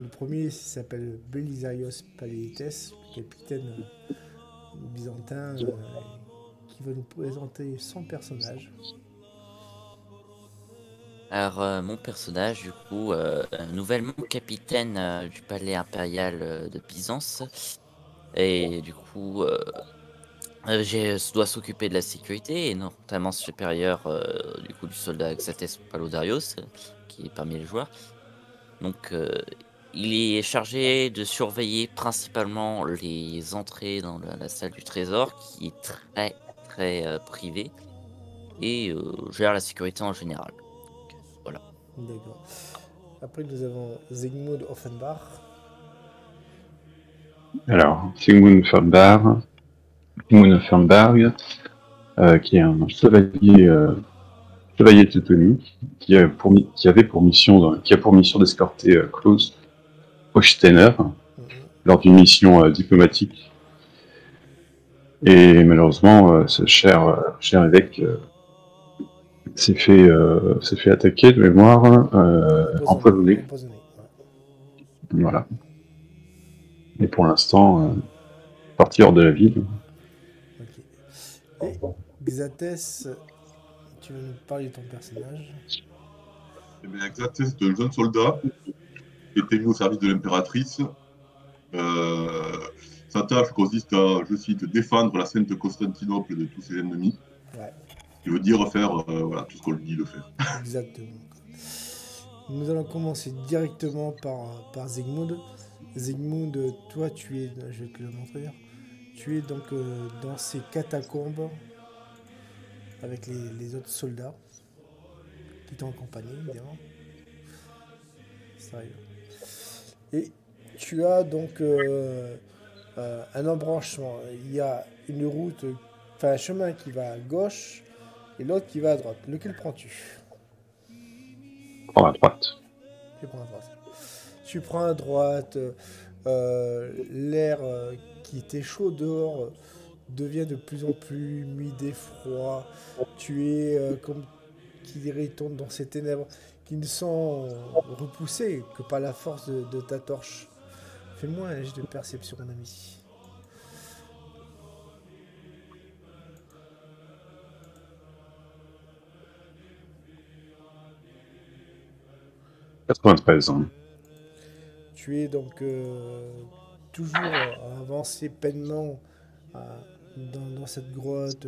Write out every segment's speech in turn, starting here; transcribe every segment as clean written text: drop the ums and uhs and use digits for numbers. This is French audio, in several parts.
Le premier s'appelle Belisarios Paléites, capitaine byzantin, qui va nous présenter son personnage. Alors, mon personnage, du coup, nouvellement capitaine du palais impérial de Byzance. Et du coup, doit s'occuper de la sécurité et notamment supérieur du coup, du soldat Xathès Paludarios, qui est parmi les joueurs. Donc, il est chargé de surveiller principalement les entrées dans la salle du trésor, qui est très, très privée, et gère la sécurité en général. Donc, voilà. D'accord. Après, nous avons Zygmunt Offenbach. Alors, Sigmund Fernberg, qui est un chevalier teutonique, qui a pour mission d'escorter Klaus Hochsteiner Mhm. lors d'une mission diplomatique. Et malheureusement, ce cher évêque s'est fait attaquer de mémoire, Empoisonné. empoisonné. Empoisonné. Ouais. Voilà. Et pour l'instant, parti hors de la ville. Ok. Et Xathès, tu veux nous parler de ton personnage? Eh bien, exact, c'est un jeune soldat qui était mis au service de l'impératrice. Euh, Sa tâche consiste à, je cite, défendre la sainte Constantinople de tous ses ennemis. Ouais, Ce qui veut dire faire voilà, tout ce qu'on lui dit de faire. exactement. Nous allons commencer directement par Zygmunt. Zygmunt, toi, tu es, je vais te le montrer, tu es donc dans ces catacombes avec les autres soldats qui t'ont accompagné, évidemment. Ça arrive. Et tu as donc un embranchement. Il y a une route, enfin un chemin qui va à gauche et l'autre qui va à droite. Lequel prends-tu? Prends à droite. Tu prends à droite. Tu prends à droite, l'air qui était chaud dehors devient de plus en plus humide et froid. Tu es, comme qui dirait, tombe dans ces ténèbres qui ne sont repoussées que par la force de ta torche. Fais-moi un jet de perception, mon ami. 93 ans. Tu es donc toujours avancé peinement euh, dans cette grotte,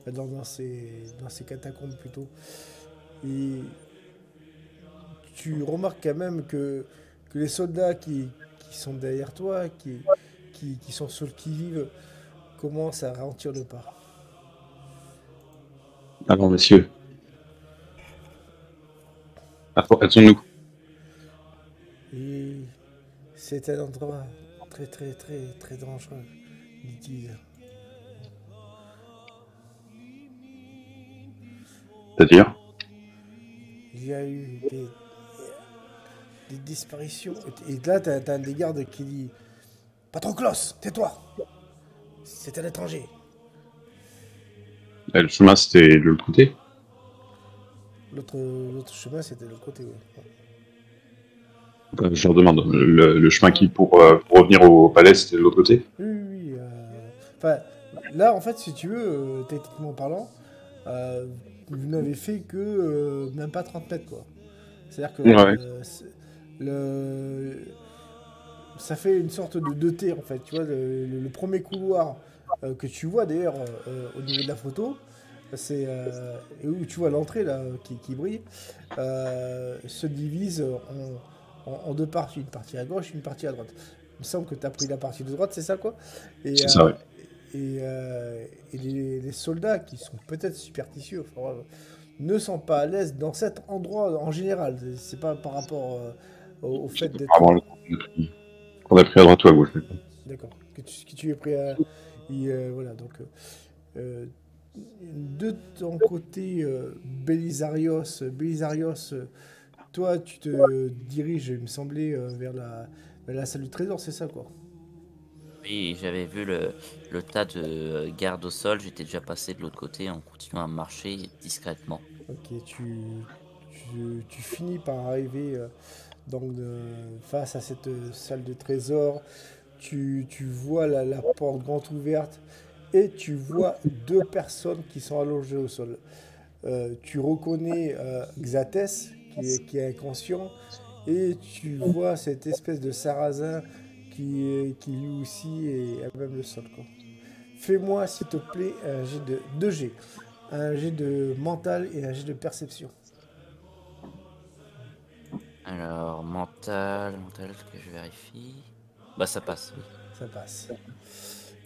dans ces catacombes plutôt. Et tu remarques quand même que les soldats qui sont derrière toi, qui sont sur le qui-vive, commencent à ralentir le pas. Alors, messieurs, attendons-nous. Et c'est un endroit très très très très dangereux, dit-il. C'est-à-dire, Il y a eu des disparitions. Et là, t'as un des gardes qui dit Patroclos, tais-toi. C'est un étranger. le chemin, c'était de l'autre côté. L'autre chemin, c'était de l'autre côté. Ouais. Je leur demande, le chemin qui, pour revenir au palais, c'était de l'autre côté. Oui, oui, oui. Enfin, là, en fait, si tu veux, techniquement parlant, euh, vous n'avez fait que même pas 30 mètres, quoi. C'est-à-dire que Ouais. le, ça fait une sorte de T, en fait. Tu vois, le premier couloir que tu vois, d'ailleurs, au niveau de la photo, c'est où tu vois l'entrée, là, qui brille, se divise en deux parties. Une partie à gauche, une partie à droite. Il me semble que tu as pris la partie de droite, c'est ça, quoi. Et, C'est ça, ouais. et les soldats qui sont peut-être superstitieux ne sont pas à l'aise dans cet endroit en général. C'est pas par rapport au fait C'était d'être. vraiment qu'on a pris à droite ou à gauche. D'accord. Que tu es prêt à. Voilà, donc. De ton côté, Belisarios, toi, tu te diriges, il me semblait, vers la salle du trésor, c'est ça, quoi. Oui, j'avais vu le tas de gardes au sol, j'étais déjà passé de l'autre côté en continuant à marcher discrètement. Ok, tu finis par arriver Donc, face à cette salle de trésor, tu vois la porte grande ouverte et tu vois deux personnes qui sont allongées au sol. Tu reconnais Xathès qui est inconscient et tu vois cette espèce de sarrasin qui lui aussi est à même le sol, quoi. Fais-moi, s'il te plaît, un jet de 2G. Un jet de mental et un jet de perception. Alors, mental, que je vérifie. Bah, ça passe, oui. Ça passe.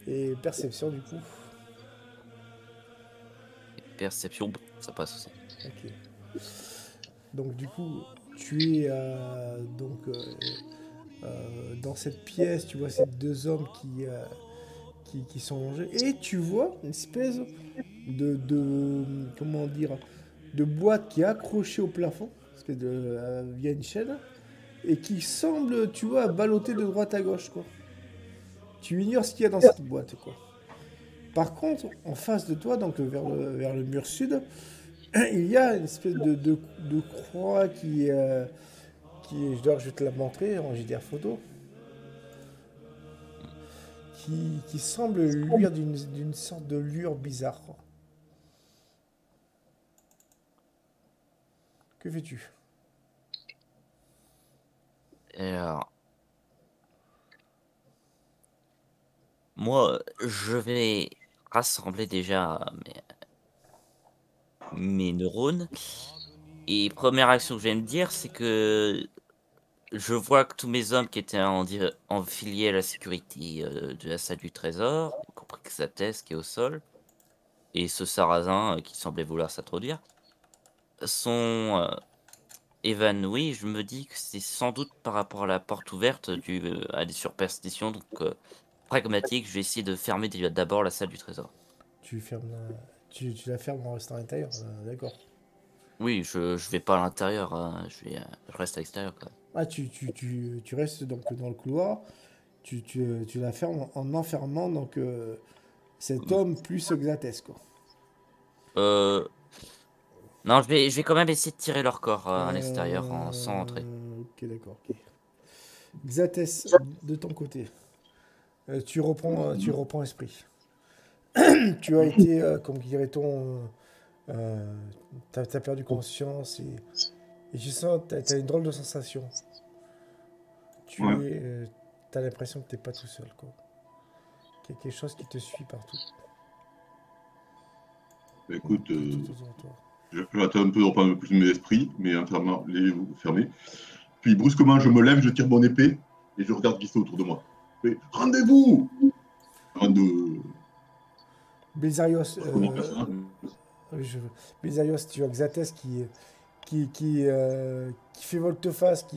Et perception, du coup. Perception, bon, ça passe aussi. Ok. Donc, du coup, tu es dans cette pièce. Tu vois ces deux hommes qui sont allongés. Et tu vois une espèce comment dire, de boîte qui est accrochée au plafond, via une chaîne, et qui semble, tu vois, ballotter de droite à gauche, quoi. Tu ignores ce qu'il y a dans cette boîte, quoi. Par contre, en face de toi, donc vers le mur sud, il y a une espèce de croix je vais te la montrer en JDR photo, qui semble luire d'une sorte de lueur bizarre, quoi. Que fais-tu? Et alors, moi, je vais rassembler déjà mes neurones. Et première action que je vais me dire, c'est que je vois que tous mes hommes qui étaient enfiliés à la sécurité de la salle du trésor, y compris Xathès qui est au sol, et ce sarrasin qui semblait vouloir s'introduire, sont évanouis. Je me dis que c'est sans doute par rapport à la porte ouverte à des superstitions. Donc, pragmatique, je vais essayer de fermer d'abord la salle du trésor. Tu fermes tu la fermes en restant à l'intérieur, d'accord. Oui, je vais pas à l'intérieur, je reste à l'extérieur, quoi. Ah, tu restes donc dans le couloir, tu la fermes en enfermant donc cet homme plus Xathès, quoi. Euh, non, je vais quand même essayer de tirer leur corps à l'extérieur sans entrer. Ok, d'accord, ok. Xathès, de ton côté, tu reprends esprit. Tu as été, comme dirait-on, t'as perdu conscience et tu sens, t'as une drôle de sensation. Ouais. T'as l'impression que t'es pas tout seul, quoi. Qu'il y a quelque chose qui te suit partout. Bah, écoute, Tout autour de toi. j'attends un peu de reprendre plus mes esprits, mais entièrement les yeux fermés. Puis brusquement, je me lève, je tire mon épée et je regarde qui c'est autour de moi. Je fais, rendez-vous avant de Bélizarios, comment faire ça. Bélizarios, tu as Xathès qui fait volte-face,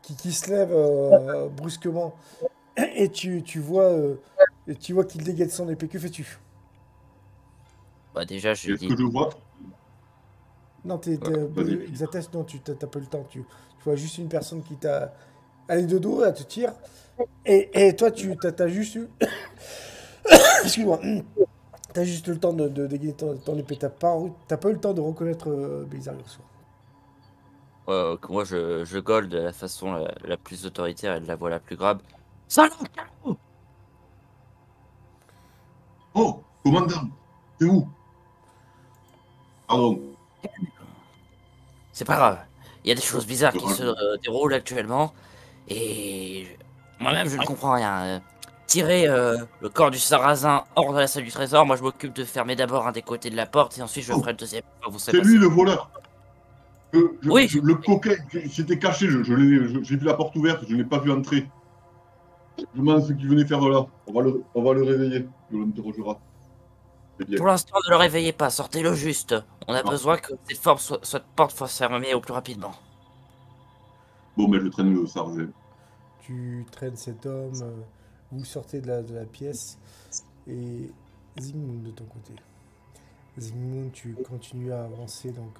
qui se lève brusquement, et tu vois qu'il dégaine son épée. Que fais-tu? Bah déjà, je lui Est-ce dis, que je vois Non, vas-y. Xathès, non, t'as pas eu le temps. Tu vois juste une personne qui t'a allé de dos, elle te tire, et toi, t'as juste eu. Excuse-moi. T'as juste eu le temps de dégainer ton épée. T'as pas eu le temps de reconnaître Bélizarios. que moi je gueule de la façon la plus autoritaire et de la voix la plus grave. Salaud! Oh, commandant, c'est où? Pardon. C'est pas grave. Il y a des choses bizarres Je qui se rage. déroulent actuellement et moi-même je ne comprends rien. Tirer le corps du sarrasin hors de la salle du trésor, moi je m'occupe de fermer d'abord un des côtés de la porte et ensuite je Oh, ferai le deuxième quand vous serez c'est lui passé. le voleur. Oui, Le coquin, j'étais caché, j'ai vu la porte ouverte, je ne l'ai pas vu entrer. Je me demande ce qu'il venait faire là. On va le réveiller, on l'interrogera. C'est bien. pour l'instant ne le réveillez pas, sortez-le juste. On a Ah, besoin que cette porte soit fermée au plus rapidement. bon, mais je traîne le sargent. Tu traînes cet homme, vous sortez de la pièce, et Zygmunt de ton côté. Zygmunt, tu continues à avancer, donc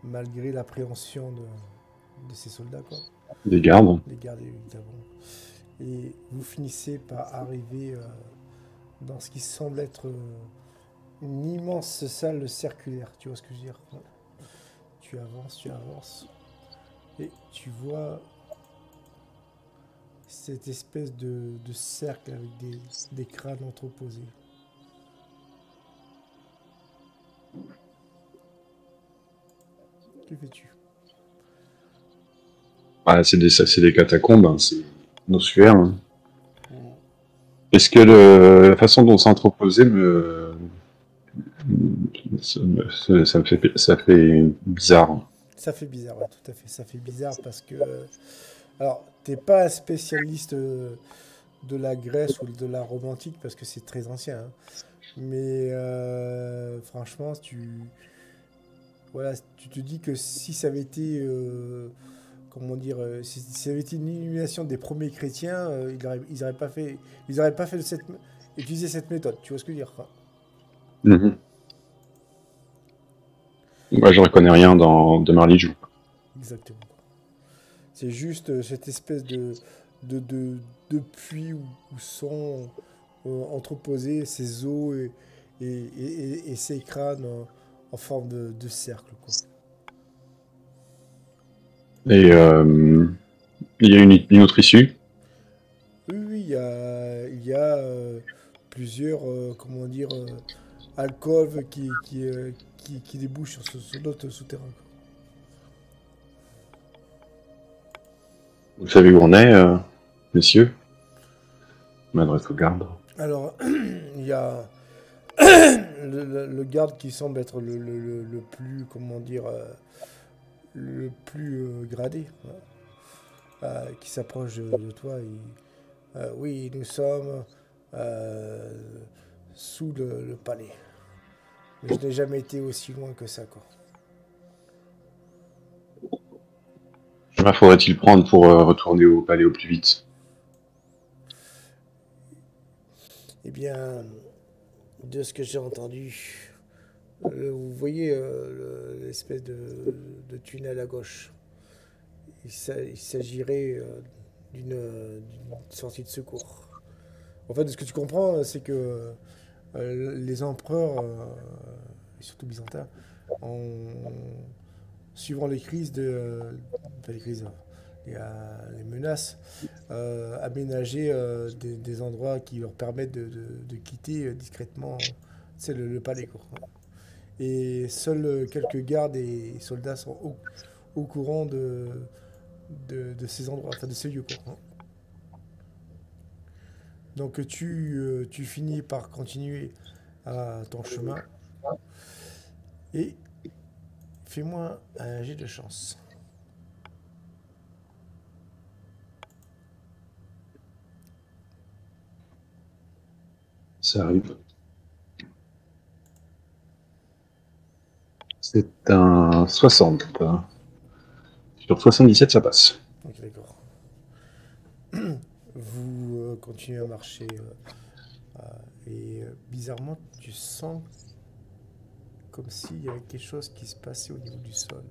malgré l'appréhension de ces soldats, quoi. Des gardes. Les gardes, évidemment. Et vous finissez par arriver dans ce qui semble être une immense salle circulaire. Tu vois ce que je veux dire? Tu avances, et tu vois cette espèce de cercle avec des crânes entreposés. Que fais-tu? Ah, c'est des catacombes, hein, c'est ossuaire. Hein. Mm. Est-ce que la façon dont c'est entreposé ça fait bizarre. Ça fait bizarre, ouais, tout à fait. Ça fait bizarre parce que... alors, t'es pas un spécialiste de la Grèce ou de la Rome antique parce que c'est très ancien. Hein. Mais franchement, voilà, tu te dis que si ça avait été... comment dire, si ça avait été une illumination des premiers chrétiens, ils auraient pas fait, utiliser cette méthode. Tu vois ce que je veux dire, quoi. Mhm. Moi, je reconnais rien de ma religion. Exactement. C'est juste cette espèce de puits où sont entreposés ces os et ces crânes en forme de cercle, quoi. Et il y a une autre issue. Oui, oui, il y a plusieurs, comment dire, alcôves qui débouchent sur notre souterrain. Vous savez où on est, messieurs? Je m'adresse au garde. Alors, il y a le garde qui semble être le plus, comment dire, le plus gradé, hein, qui s'approche de toi. Oui, nous sommes sous le palais. Mais je n'ai jamais été aussi loin que ça, quoi. Chemin faudrait-il prendre pour retourner au palais au plus vite? Eh bien, de ce que j'ai entendu, vous voyez l'espèce de tunnel à gauche. Il s'agirait d'une sortie de secours. En fait, de ce que tu comprends, c'est que les empereurs, et surtout byzantins, suivant les crises pas les crises, les menaces, aménager des endroits qui leur permettent de quitter discrètement, c'est le palais, quoi. Et seuls quelques gardes et soldats sont au courant de ces endroits, enfin de ces lieux, quoi. Donc tu finis par continuer à ton chemin et fais-moi un jet de chance. Ça arrive. C'est un 60. Sur 77, ça passe. Ok, d'accord. Vous continuez à marcher et bizarrement, tu sens comme s'il y avait quelque chose qui se passait au niveau du sol.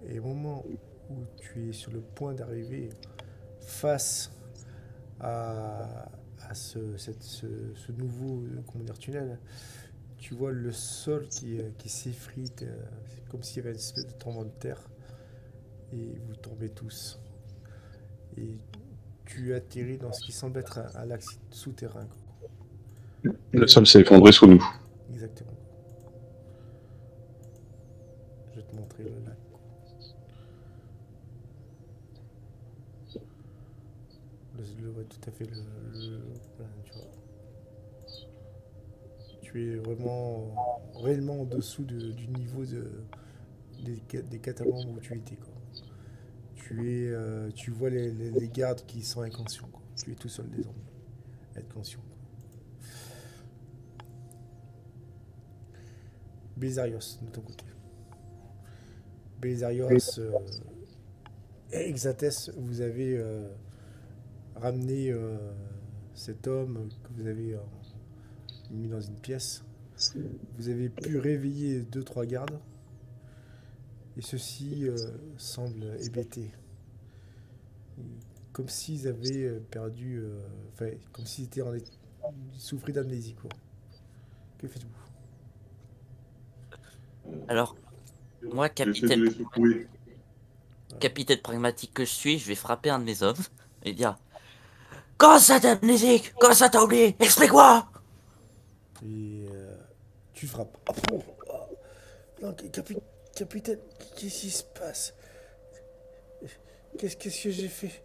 Et au moment où tu es sur le point d'arriver face à ce nouveau comment dire, tunnel, tu vois le sol qui s'effrite, c'est comme s'il y avait une espèce de tremblement de terre, et vous tombez tous. Et tu atterris dans ce qui semble être un lac souterrain, quoi. Le sol s'est effondré sous nous. Exactement. Je vais te montrer le lac, quoi. Ouais, tout à fait voilà, tu vois. Tu es vraiment réellement en dessous du niveau des catacombes où tu étais, quoi. Tu vois les gardes qui sont inconscients, quoi. Tu es tout seul désormais. Être conscient, quoi. Belisarios, de ton côté. Belisarios, Exates, vous avez ramené cet homme que vous avez mis dans une pièce. Vous avez pu réveiller 2-3 gardes. Et ceux-ci semblent hébétés. Comme s'ils avaient perdu. Enfin, comme s'ils étaient souffraient d'amnésie, quoi. Que faites-vous? Alors, moi, J'essaie de les secouer. capitaine pragmatique que je suis, je vais frapper un de mes hommes et dire Comment ça t'as amnésique? Comment ça t'as oublié? Explique-moi! Et tu frappes. Ah, oh, oh. Non, capitaine, qu'est-ce qui se passe? Qu'est-ce que j'ai fait?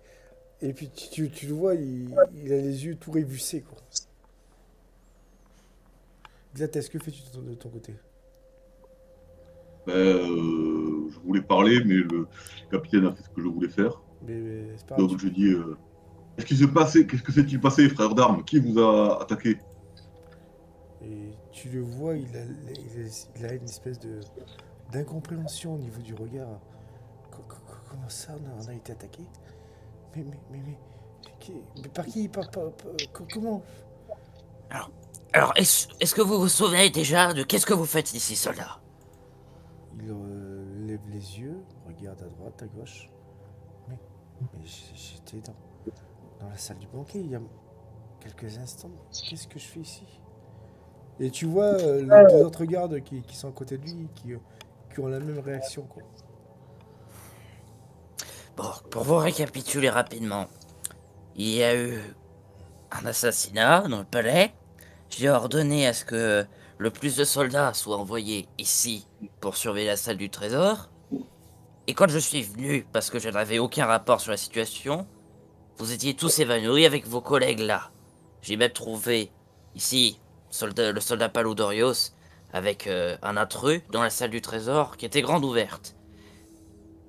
Et puis tu le vois, il a les yeux tout révulsés, quoi. Xathès, que fais-tu de ton côté? Je voulais parler, mais le capitaine a fait ce que je voulais faire. Mais c'est pas grave. Donc je dis, qu'est-ce qui s'est passé? Qu'est-ce que s'est-il passé, frère d'armes? Qui vous a attaqué? Et tu le vois, il a une espèce d'incompréhension au niveau du regard. Comment ça, on a été attaqué? Mais par qui? Comment? Alors, est-ce que vous vous souvenez déjà de qu'est-ce que vous faites ici, soldat? Il lève les yeux, regarde à droite, à gauche. Mais j'étais dans la salle du banquet il y a quelques instants. Qu'est-ce que je fais ici? Et tu vois les deux autres gardes qui sont à côté de lui, qui ont la même réaction, quoi. Bon, pour vous récapituler rapidement, il y a eu un assassinat dans le palais. J'ai ordonné à ce que le plus de soldats soient envoyés ici pour surveiller la salle du trésor. Et quand je suis venu, parce que je n'avais aucun rapport sur la situation, vous étiez tous évanouis avec vos collègues là. J'ai même trouvé ici le soldat Paludorios avec un intrus dans la salle du trésor qui était grande ouverte.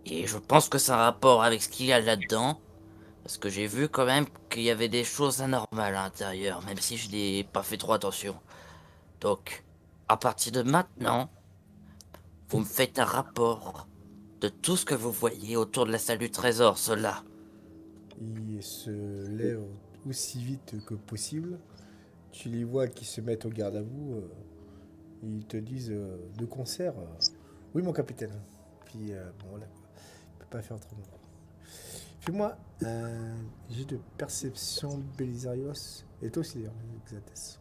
Et je pense que c'est un rapport avec ce qu'il y a là-dedans. Parce que j'ai vu quand même qu'il y avait des choses anormales à l'intérieur, même si je n'ai pas fait trop attention. Donc, à partir de maintenant, vous me faites un rapport de tout ce que vous voyez autour de la salle du trésor, cela. Il se lève aussi vite que possible. Tu les vois qui se mettent au garde à vous. Ils te disent de concert. Oui, mon capitaine. Puis, bon, voilà. Il peut pas faire autrement. Fais-moi un jet de perception Belisarios. Et toi aussi, d'ailleurs, Xathès.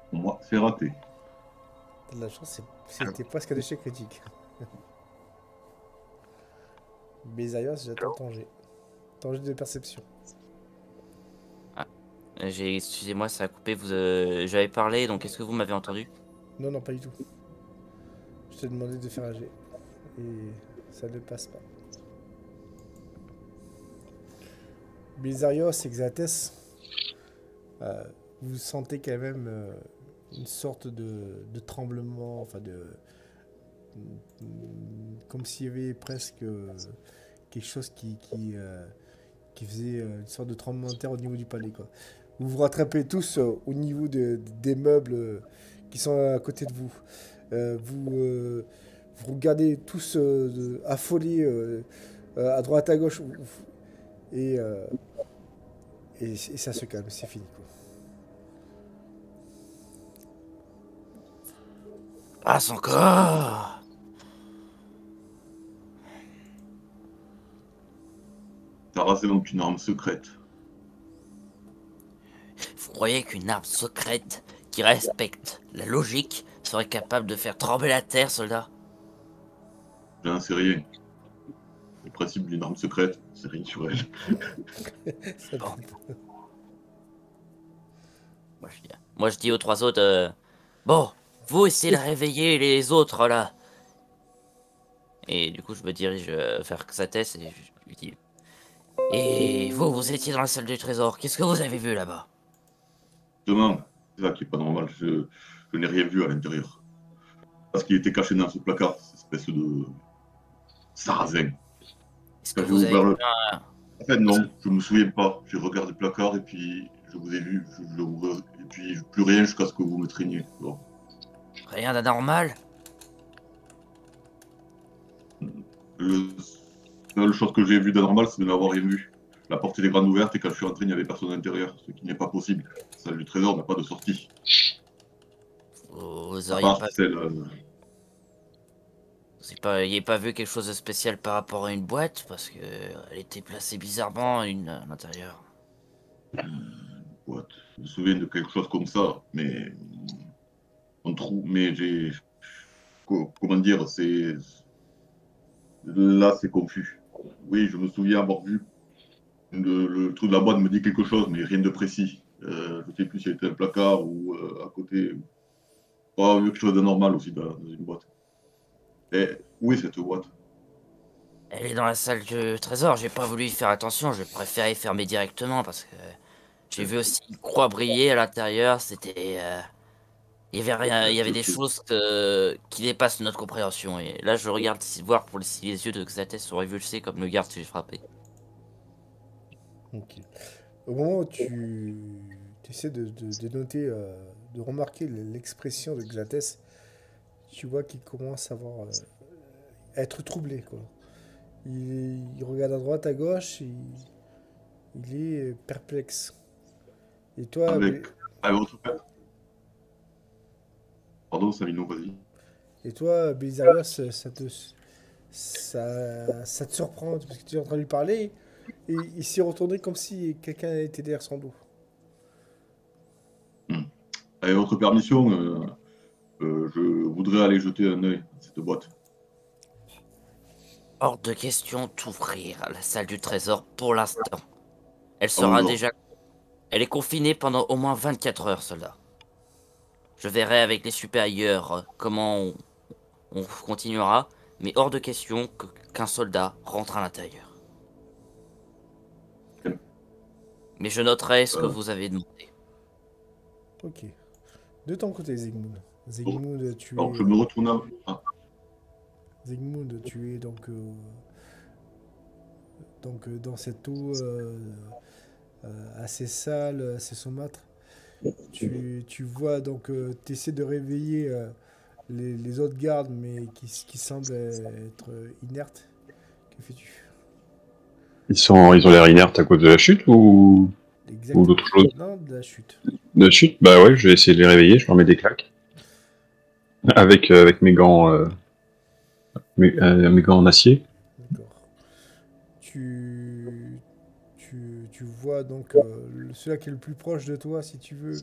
Pour moi, c'est raté. T'as de la chance, c'était presque un échec critique. Belisarios, j'attends ton jet. Ton jet de perception. Excusez-moi, ça a coupé, j'avais parlé, donc est-ce que vous m'avez entendu? Non, non, pas du tout. Je t'ai demandé de faire un jet. Et ça ne passe pas. Belisarios et Xathès, vous sentez quand même une sorte de tremblement, enfin comme s'il y avait presque quelque chose qui faisait une sorte de tremblement de terre au niveau du palais, quoi. Vous vous rattrapez tous au niveau des meubles qui sont à côté de vous. Vous regardez tous affolés à droite, à gauche, et ça se calme, c'est fini, quoi. Passe encore! T'as rasé donc une arme secrète. Vous croyez qu'une arme secrète qui respecte la logique serait capable de faire trembler la terre, soldat? Bien, c'est rien. Le principe d'une arme secrète, c'est rien sur elle. Ça Bon. te- Moi, je dis aux trois autres, bon, vous essayez de réveiller les autres, là. Et du coup, je me dirige vers Xathès et je lui dis, et vous étiez dans la salle du trésor, qu'est-ce que vous avez vu là-bas? Demain, c'est ça qui est pas normal. Je n'ai rien vu à l'intérieur. Parce qu'il était caché dans ce placard, cette espèce de sarrasin. Est-ce que Quand j'ai vous avez ouvert le... vu un... En fait, non, je me souviens pas. J'ai regardé le placard et puis je vous ai vu, je l'ai ouvert, et puis plus rien jusqu'à ce que vous me traîniez. Bon. Rien d'anormal? La seule chose que j'ai vue d'anormal, c'est de n'avoir rien vu. La porte était grande ouverte et quand je suis rentré, il n'y avait personne à l'intérieur, ce qui n'est pas possible. La salle du trésor n'a pas de sortie. Vous À auriez part pas... celle, Vous n'aviez pas vu quelque chose de spécial par rapport à une boîte? Parce que elle était placée bizarrement à l'intérieur. boîte. Je me souviens de quelque chose comme ça, mais on trouve, mais comment dire, là, c'est confus. Oui, je me souviens avoir vu le truc de la boîte me dit quelque chose, mais rien de précis. Je ne sais plus si c'était un placard ou à côté. Oh, quelque chose de normal aussi dans une boîte. Et où est cette boîte? Elle est dans la salle du trésor, j'ai pas voulu y faire attention, je préférais y fermer directement parce que j'ai vu aussi une croix briller à l'intérieur, c'était... il y avait rien, il y avait des choses qui dépassent notre compréhension. Et là, je regarde voir pour si les yeux de Xathès sont révulsés comme le garde que j'ai frappé. Ok. Au moment où tu essaies de noter, de remarquer l'expression de Xathès, tu vois qu'il commence à être troublé, quoi. Il regarde à droite, à gauche, il est perplexe. Et toi, Avec votre père. Pardon, Samino, vas-y. Belisarius, ça te surprend parce que tu es en train de lui parler et il s'est retourné comme si quelqu'un était derrière son dos. Avec votre permission, je voudrais aller jeter un œil à cette boîte. Hors de question d'ouvrir la salle du trésor pour l'instant. Elle À vos sera ordres. déjà... Elle est confinée pendant au moins 24 heures, soldat. Je verrai avec les supérieurs comment on continuera, mais hors de question qu'un soldat rentre à l'intérieur. Mais je noterai ce que Euh, vous avez demandé. Ok. De ton côté, Zygmunt. bon. Zygmunt, tu Alors, je es, me retourne à... Ah, Zygmunt, tu es dans cette eau assez sale, assez saumâtre. Tu vois donc, tu essaies de réveiller les autres gardes, mais qui semblent être inertes. Que fais-tu? Ils ont l'air inertes à cause de la chute ou Exactement. d'autre chose? Non, de la chute. De la chute? Bah ouais, je vais essayer de les réveiller, je leur mets des claques. Avec mes gants en acier. D'accord. Tu vois donc celui qui est le plus proche de toi, si tu veux.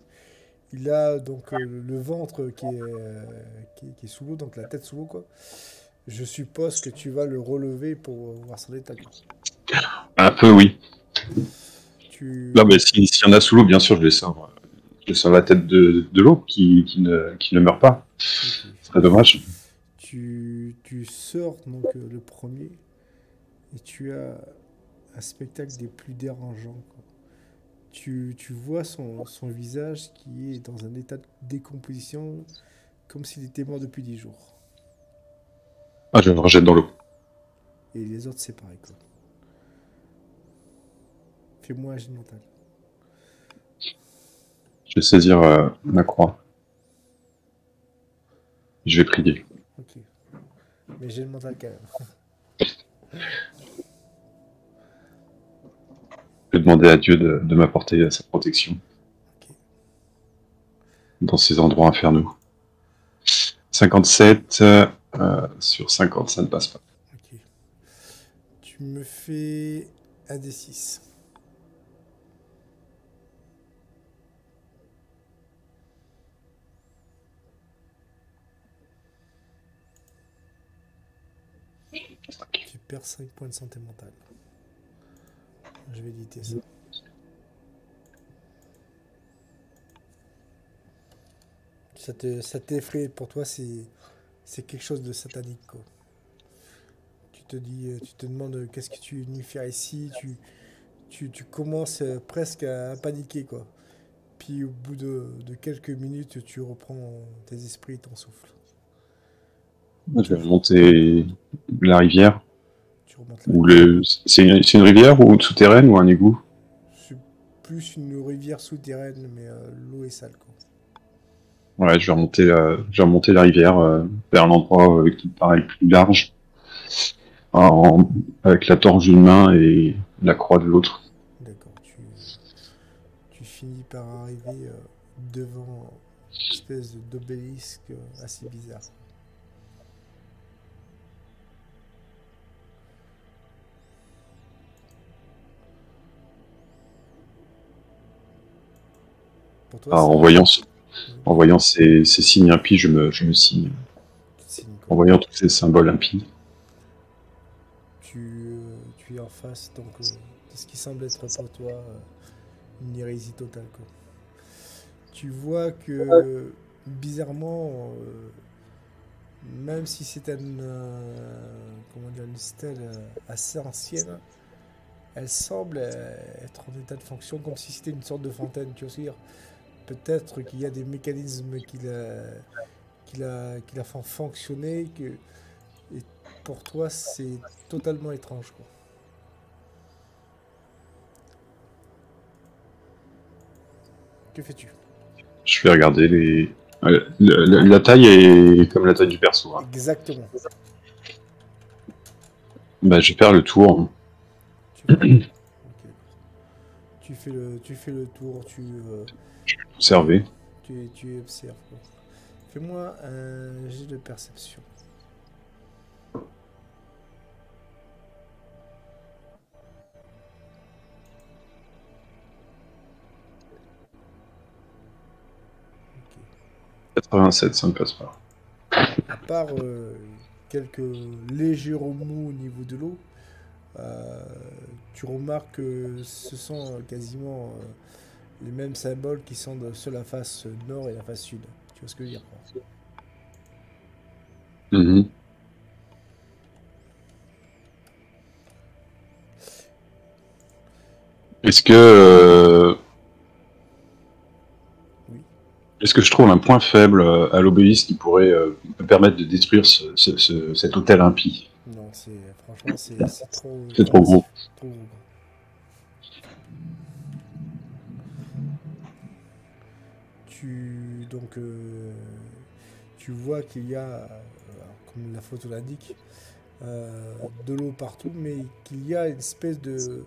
Il a donc le ventre qui est sous l'eau, donc la tête sous l'eau, quoi. Je suppose que tu vas le relever pour voir son état, quoi. Un peu, oui. Là, Tu, bah, s'il y en a sous l'eau, bien sûr, je les sors. Je les sors la tête de l'eau qui ne meurt pas. ok. Ce serait dommage. Tu sors donc le premier et tu as un spectacle des plus dérangeants, quoi. Tu vois son visage qui est dans un état de décomposition comme s'il était mort depuis 10 jours. Ah, je le rejette dans l'eau. Et les autres, c'est pareil, quoi. Fais-moi un jet de mental. Je vais saisir ma croix. Je vais prier. Ok. Mais j'ai le mental quand même. Je vais demander à Dieu de m'apporter sa protection Ok. dans ces endroits infernaux. 57 sur 50, ça ne passe pas. Ok. Tu me fais un des 6. Tu perds 5 points de santé mentale. Je vais éditer ça. Ça t'effraie. Pour toi, c'est quelque chose de satanique, quoi. Tu te demandes qu'est-ce que tu es venu faire ici. Tu commences presque à paniquer, quoi. Puis au bout de quelques minutes, tu reprends tes esprits et ton souffle. Je vais remonter la rivière. Tu remontes la rivière. C'est une rivière ou une souterraine ou un égout? C'est plus une rivière souterraine, mais l'eau est sale, quoi. Ouais, je vais remonter la rivière vers un endroit avec pareil plus large, avec la torche d'une main et la croix de l'autre. D'accord. Tu finis par arriver devant une espèce d'obélisque assez bizarre. Pour toi, Alors, c'est... En voyant ces signes impies, je me signe. C'est une En voyant tous ces symboles impies. tu es en face donc de ce qui semble être pour toi une hérésie totale, quoi. Tu vois que bizarrement, même si c'est comment dire, une stèle assez ancienne, elle semble être en état de fonction comme si c'était une sorte de fontaine. Tu vois ce que je veux dire? Peut-être qu'il y a des mécanismes qui la font fonctionner, et pour toi c'est totalement étrange, quoi. Que fais-tu? Je vais regarder les. La taille est comme la taille du perso. Hein. Exactement. Bah, je vais faire le tour. Tu fais le tour. Ok. Tu fais le tour, Observer. tu observes, quoi. Fais-moi un jet de perception. Ok. 87, ça ne passe pas. À part quelques légers remous au niveau de l'eau, euh, tu remarques que ce sont quasiment les mêmes symboles qui sont sur la face nord et la face sud. Tu vois ce que je veux dire, quoi. Mhm. Est-ce que. Oui. Est-ce que je trouve un point faible à l'obélisque qui pourrait me permettre de détruire cet hôtel impie? Non, franchement, c'est C'est trop trop gros. massif. Trop gros. Donc, tu vois qu'il y a, comme la photo l'indique, de l'eau partout, mais qu'il y a une espèce de...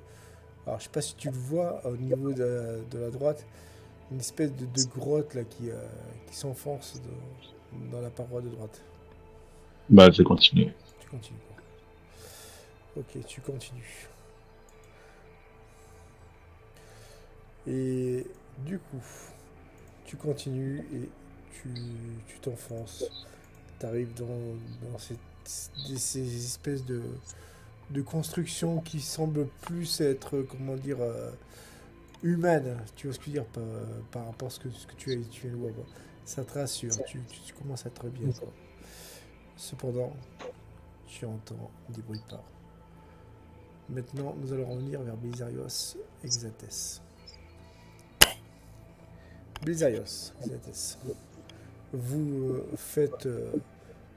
Alors, je sais pas si tu le vois au niveau de la droite, une espèce de grotte là qui s'enfonce dans la paroi de droite. Bah, je vais continuer. Tu continues, quoi. Ok, tu continues. Et du coup, tu continues et tu tu t'enfonces. Tu arrives dans ces espèces de constructions qui semblent plus être, comment dire, humaines. Tu vois ce que je veux dire par rapport à ce que tu viens de voir. Ça te rassure, tu commences à être bien, quoi. Cependant, tu entends des bruits de pas. Maintenant, nous allons revenir vers Belisarios Exates. Belisarios Exates. Vous faites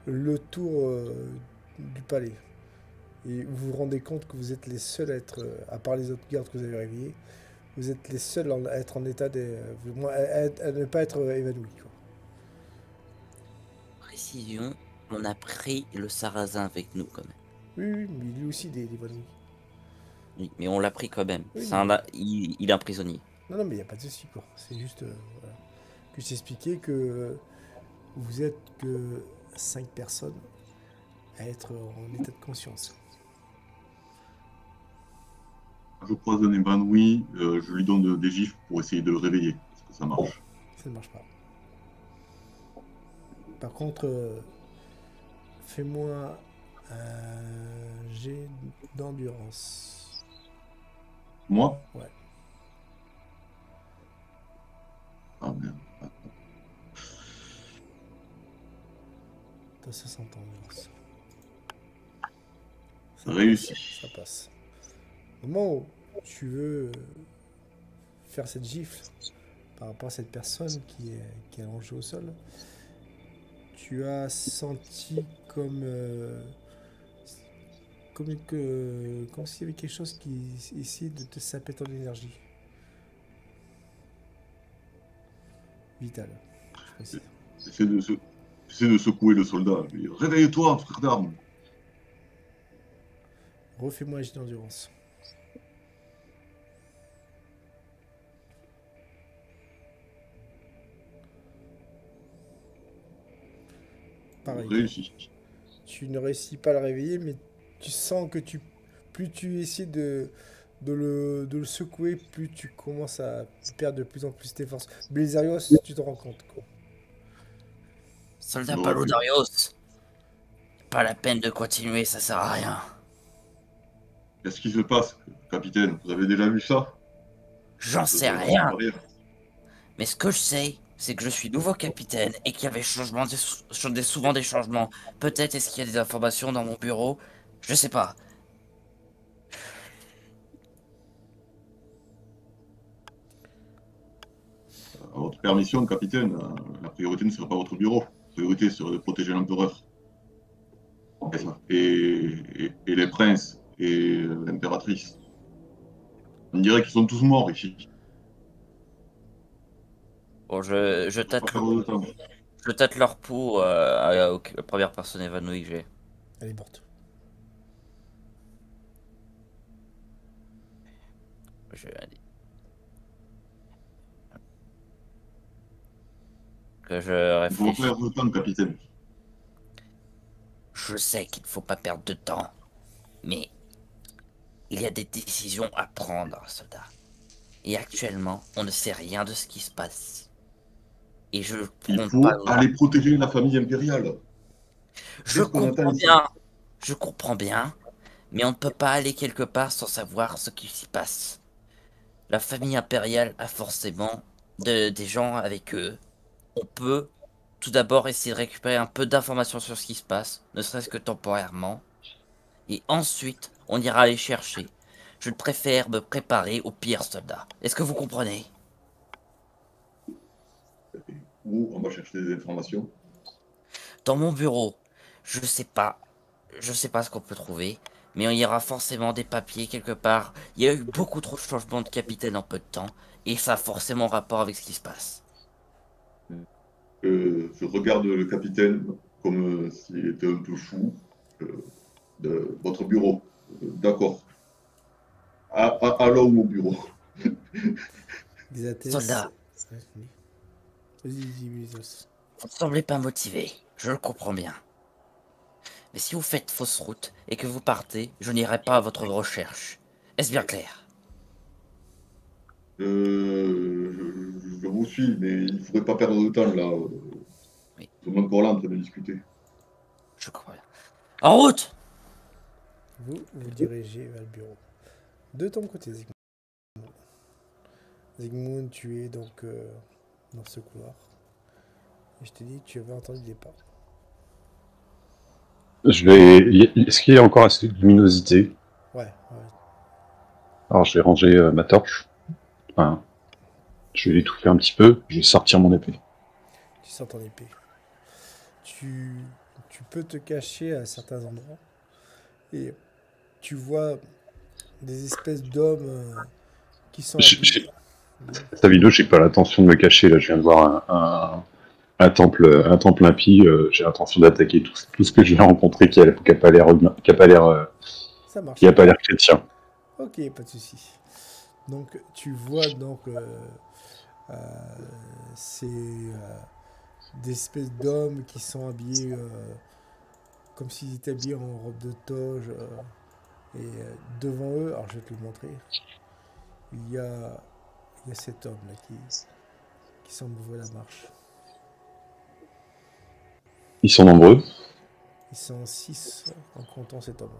le tour du palais. Et vous vous rendez compte que vous êtes les seuls à être, à part les autres gardes que vous avez réveillés, vous êtes les seuls à être en état de, à ne pas être évanouis, quoi. Précision, on a pris le sarrasin avec nous quand même. Oui, oui, mais lui aussi des évanouis. Oui, mais on l'a pris quand même. Oui, Il est un prisonnier. non, non, mais il n'y a pas de souci, quoi. C'est juste voilà, que je t'expliquais que vous êtes que 5 personnes à être en état de conscience. Je croise un évanoui, je lui donne des gifles pour essayer de le réveiller. Est-ce que ça marche? Ça ne marche pas. Par contre, fais-moi un jet d'endurance. Moi? Ouais, Ah merde. t'as 60 endurance. Ça Réussi. passe, ça passe. Au moment où tu veux faire cette gifle par rapport à cette personne qui est allongée au sol, tu as senti comme s'il y avait quelque chose qui essayait de te saper ton énergie vitale, je précise. J'essaie de secouer le soldat. Je lui dis, réveille-toi, frère d'armes. Refais-moi un jet d'endurance. Pareil. Réussi. Tu ne réussis pas à le réveiller, mais tu sens que plus tu essaies de le secouer, plus tu commences à perdre de plus en plus tes forces. Belisarios, tu te rends compte, quoi. Soldat Non, ok. Paludarios, pas la peine de continuer, ça sert à rien. Qu'est-ce qui se passe, capitaine? Vous avez déjà vu ça? J'en Ça sais ne sert à rien. rien. Mais ce que je sais, c'est que je suis nouveau capitaine et qu'il y avait souvent des changements. Peut-être est-ce qu'il y a des informations dans mon bureau? Je sais pas. À votre permission, capitaine, la priorité ne sera pas votre bureau. La priorité serait de protéger l'empereur. Et les princes et l'impératrice. On dirait qu'ils sont tous morts ici. Bon, On va pas perdre de temps. je tâte leur pouls la première personne évanouie que j'ai. Elle est morte. Je, que je Il faut pas réfléchis. perdre de temps, capitaine. Je sais qu'il ne faut pas perdre de temps, mais il y a des décisions à prendre, soldat. Et actuellement, on ne sait rien de ce qui se passe. Et je Il compte pas. faut aller protéger la famille impériale. Je Qu'est-ce qu'on attend comprends ici? bien. Je comprends bien. Mais on ne peut pas aller quelque part sans savoir ce qui s'y passe. La famille impériale a forcément des gens avec eux. On peut tout d'abord essayer de récupérer un peu d'informations sur ce qui se passe, ne serait-ce que temporairement. Et ensuite, on ira les chercher. Je préfère me préparer au pire, soldat. Est-ce que vous comprenez? Où on va chercher des informations? Dans mon bureau, je sais pas. Je sais pas ce qu'on peut trouver. Mais il y aura forcément des papiers quelque part. Il y a eu beaucoup trop de changements de capitaine en peu de temps. Et ça a forcément rapport avec ce qui se passe. Je regarde le capitaine comme s'il était un peu fou euh, de votre bureau. D'accord. Allons au bureau. Xathès. Soldat, Ouais, oui. Vas-y, dis, Belisarios. vous ne semblez pas motivé. Je le comprends bien. Mais si vous faites fausse route et que vous partez, je n'irai pas à votre recherche. Est-ce bien clair? Je vous suis, mais il ne faudrait pas perdre de temps là. Oui, Nous sommes encore là en train de discuter. je comprends bien. En route! Vous vous dirigez vers le bureau. De ton côté, Zygmunt. Zygmunt, tu es donc dans ce couloir. Et je t'ai dit que tu avais entendu des pas. Est-ce qu'il y a encore assez de luminosité? Ouais, ouais. Alors je vais ranger ma torche. Enfin, je vais l'étouffer un petit peu. Je vais sortir mon épée. Tu sens ton épée. Tu, tu peux te cacher à certains endroits. Et tu vois des espèces d'hommes qui sont J'ai- habillés. j'ai- Cette vidéo, j'ai pas l'intention de me cacher. Là, je viens de voir un temple impie. J'ai l'intention d'attaquer tout ce que je vais rencontrer qui a pas l'air humain, Ça qui marche. a pas l'air chrétien. Ok, pas de souci. Donc tu vois donc euh, ces des espèces d'hommes qui sont habillés comme s'ils étaient habillés en robe de toge. Et devant eux, alors je vais te le montrer, il y a, il y a cet homme là qui semble ouvrir la marche. Ils sont nombreux. Ils sont 6 en comptant cet homme.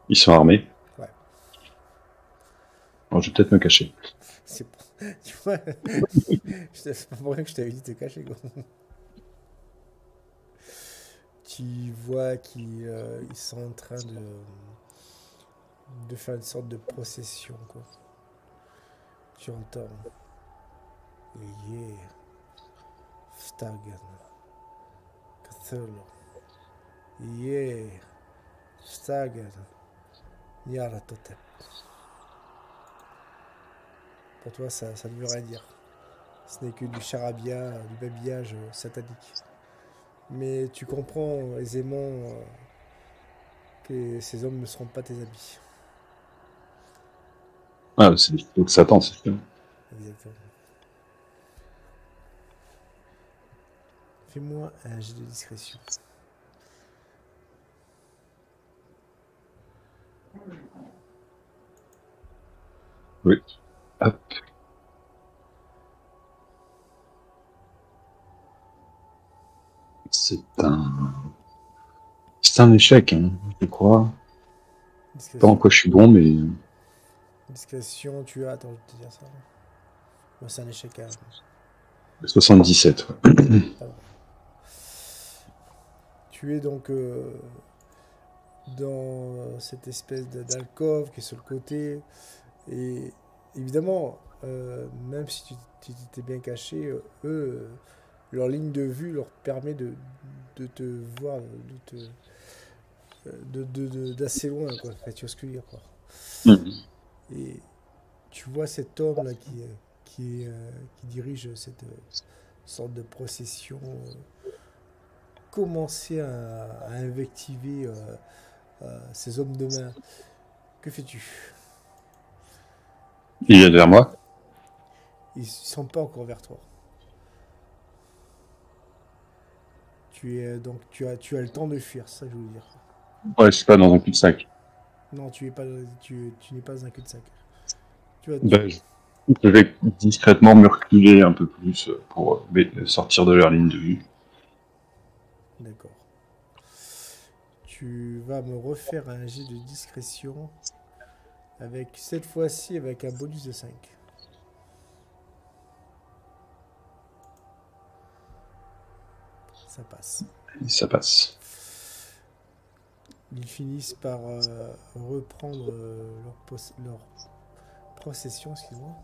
Ils sont armés. Ouais, Alors, je vais peut-être me cacher. c'est pour... Tu vois, c'est pas pour rien que je t'avais dit de te cacher, quoi. Tu vois qu'ils ils sont en train de faire une sorte de procession, quoi. Tu entends. Yeah, Stagan, Cthulhu. Yeah, Stagan, Nyarlathotep. Pour toi, ça ne veut rien dire. Ce n'est que du charabia, du babillage satanique. Mais tu comprends aisément que ces hommes ne seront pas tes amis. Ah, c'est donc Satan, c'est sûr. Exactement. Fais-moi un jet de discrétion. Oui. Hop. C'est un échec, hein, je crois. Pas en quoi je suis bon, mais Discrétion, tu as. Attends, je vais te dire ça. Ouais, c'est un échec à. 77. Ouais. Pas loin. Tu es donc dans cette espèce d'alcôve qui est sur le côté. Et évidemment, même si tu t'es bien caché, eux, leur ligne de vue leur permet de te voir d'assez loin, quoi. Enfin, tu vois ce que je veux dire, quoi. Mhm. Et tu vois cet homme-là qui dirige cette sorte de procession commencer à invectiver ces hommes de main. Que fais-tu? Il vient vers moi. Ils ne sont pas encore vers toi. Donc tu as le temps de fuir, c'est ça que je voulais dire. Ouais, je suis pas dans un cul-de-sac. Non, tu n'es pas un cul-de-sac. Tu as, tu, Ben, je vais discrètement me reculer un peu plus pour sortir de leur ligne de vue. d'accord. Tu vas me refaire un jet de discrétion avec cette fois-ci avec un bonus de 5. Ça passe. Et ça passe. Ils finissent par reprendre leur procession, excuse-moi.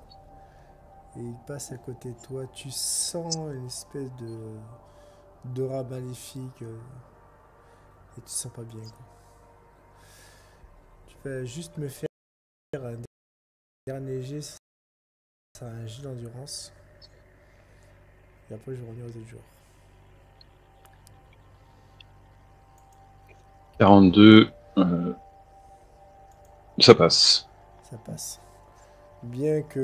Et ils passent à côté de toi. Tu sens une espèce d'aura maléfique et tu te sens pas bien, quoi. Tu vas juste me faire un dernier jet, c'est un jet d'endurance. Et après, je vais revenir aux autres joueurs. 42, ça passe. Ça passe. Bien que